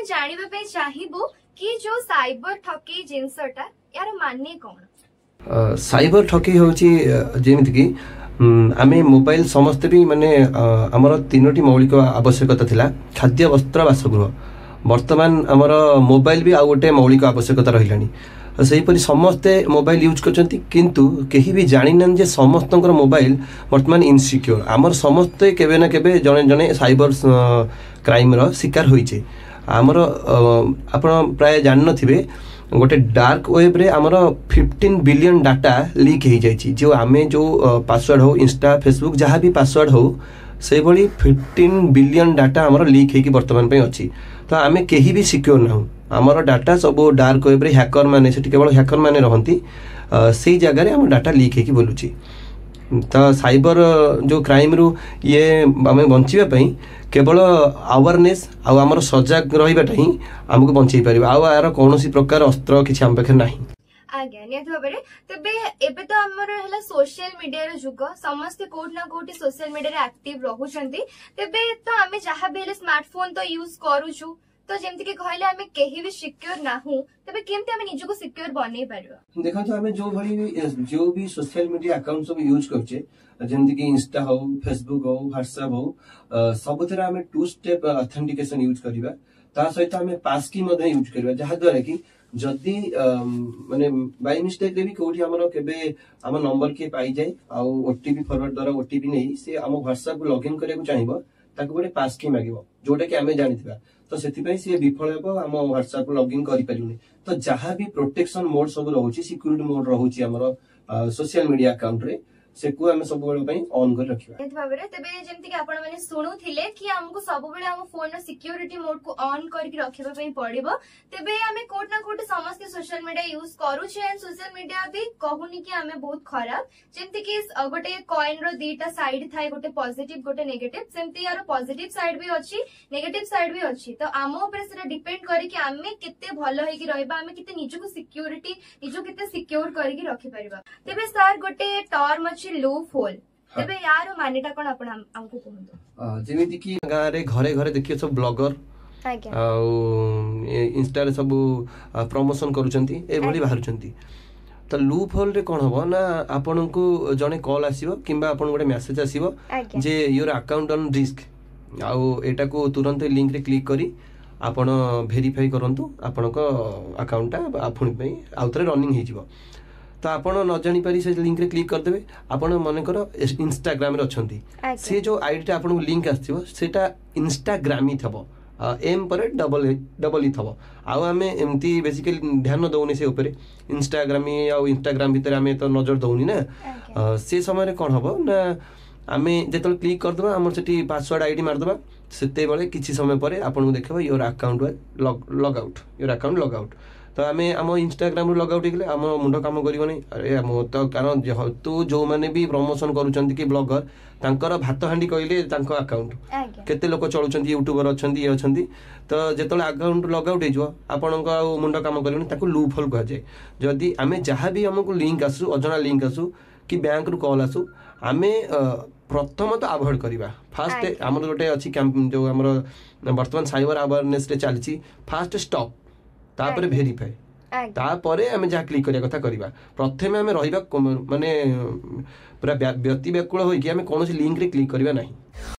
जानिबा पे चाहिबो कि जो साइबर ठगी जिंसटा यार माने कोन साइबर ठगी होची जेमिति कि आमे मोबाइल समस्त भी माने हमर तीनोटी मौलिक आवश्यकता थिला खाद्य वस्त्र बासगृह वर्तमान हमर मोबाइल भी आ गोटे मौलिक आवश्यकता रहिलानी सेहीपरि समस्ते मोबाइल यूज करछंती किंतु केही भी जानि नन जे समस्तंकर मोबाइल वर्तमान इनसिक्योर आमर समस्ते केबे ना केबे जने जने साइबर क्राइम रो शिकार होइचे आमर आपण प्राय जान नथिबे गोटे डार्क वेब रे आमर 15 बिलियन डाटा लीक हो जाइए जो आमे जो पासवर्ड हो इंस्टा फेसबुक जहाँ भी पासवर्ड हो से भली 15 बिलियन डाटा आमर लीक होगी वर्तमान पे अच्छी तो आमे कहीं भी सिक्योर ना आमर डाटा सब डार्क वेब रे हैकर माने से केवल हैकर माने रहंती से जगह आम डाटा लीक होगी बोलुची तो साइबर जो क्राइम रु ये आम बचापी केवल अवेयरनेस आमर सजग रहीबाटा ही आमको बंचाई पार आर कौन प्रकार अस्त्र किसी आम पाखे ना आज्ञा नियत भाबरे तबे एबे तो हमर हला सोशल मीडिया रो जुग समस्त कोड ना कोड सोशल मीडिया रे एक्टिव रहउछंती तबे तो हमें जहां भी स्मार्टफोन तो यूज करूछु तो जेमति के कहले हमें केही भी सिक्योर ना हूं तबे केमते हमें निजको सिक्योर बनै परबा देखा तो हमें जो भी सोशल मीडिया अकाउंट सब यूज करछे जेमति कि इंस्टा हो फेसबुक हो व्हाट्सएप हो सबथरे हमें 2 स्टेप ऑथेंटिकेशन यूज करबा ता सहित हमें पास की मध्ये यूज करबा जहा द्वारा कि जदि माने बाय मिस्टेक रे भी कोठी हमरो केबे हम नंबर के पाई जाय आ ओटीपी फॉरवर्ड द्वारा ओटीपी नै से हम व्हाट्सएप को लॉगिन करे को चाहिबो ताको गोटे पास की मागिबो जोटा कि हमें जानिथिबा तो सेति से विफल हेबो हम व्हाट्सएप को लॉगिन करि परिउनी तो जहां भी प्रोटेक्शन मोड सब रहउची सिक्योरिटी मोड रहउची हमरो सोशल मीडिया अकाउंट रे से को हम सब बेले पई ऑन कर रखिबा एत भाबरे तबे जेमति कि आपण माने सुनुथिले कि हमको सब बेले हम फोन रो सिक्योरिटी मोड को ऑन करके रखिबा पई पड़िबो तबे हमें कोड ना कोड समस्त सोशल मीडिया यूज करू छे एंड सोशल मीडिया भी कहूनी कि हमें बहुत खराब जेमति कि गोटे कॉइन रो दीटा साइड थाए गोटे पॉजिटिव गोटे नेगेटिव सेमति यार पॉजिटिव साइड भी अछि नेगेटिव साइड भी अछि तो आम ऊपर से डिपेंड करी कि हमें कितने भलो होई कि रहबा हमें कितने निजो को सिक्योरिटी निजो कितने सिक्योर करके रखि परिबा तबे सर गोटे टर्म लूप होल तबे यार मानेटा कोन आपण हमको कहंतो जेमिति कि गां रे घरे घरे देखियो सब ब्लॉगर आज्ञा आ इंस्टा रे सब प्रमोशन करूचंती ए भली बाहरुचंती तो लूप होल रे कोन हबो ना आपन को जने कॉल आसीबो किबा आपन गोटे मेसेज आसीबो जे योर अकाउंट ऑन रिस्क आ एटा को तुरंत लिंक रे क्लिक करी आपन वेरीफाई करंतु आपन को अकाउंट आपन पे आउतरे रनिंग हे जिवो तो आपण न जानी पारी से लिंक रे क्लिक कर देबे आपण माने कर इंस्टाग्राम रे अछंती से जो आईडी टा आपण लिंक आछिबो सेटा इंस्टाग्राम ही थबो एम पर डबल ही थबो आ हमें एमती बेसिकली ध्यान दउनी से ऊपर इंस्टाग्राम भीतर हमें तो नजर दउनी ना से समय रे कोन हबो ना आमे जेतल क्लिक कर दबा हमर सेठी पासवर्ड आईडी मार दबा सेते बेले किछि समय परे आपण देखबो your account log out your account log out तो आम आम इंस्टाग्राम लॉग आउट होगले आम मुंड काम करबनी अरे तो कारण जेहेतु जो मैंने भी प्रमोशन करूछंती कि ब्लॉगर तांकर भात हांडी कहले तांको अकाउंट केते लोक चलुछंती यूट्यूबर अछंती ये अछंती तो जेतले अकाउंट लॉग आउट हेजो आपनका मुंड काम करबनी ताको लूप होल कह जाय जदी आमे जहां भी हमको लिंक आसु अजना लिंक आसु कि बैंक रु कॉल आसु आमे प्रथम तो अवॉइड करबा फास्ट हमर गोटे अछि जो हमर वर्तमान साइबर अवेयरनेस रे चलची फास्ट स्टॉप तापर वेरीफाई तापरे आमे जा क्लिक करिया कथा करबा प्रथमे आमे रहिबा माने पूरा व्यक्ति व्याकुल होई कि आमे कोनोसी लिंक रे क्लिक करबा नाही।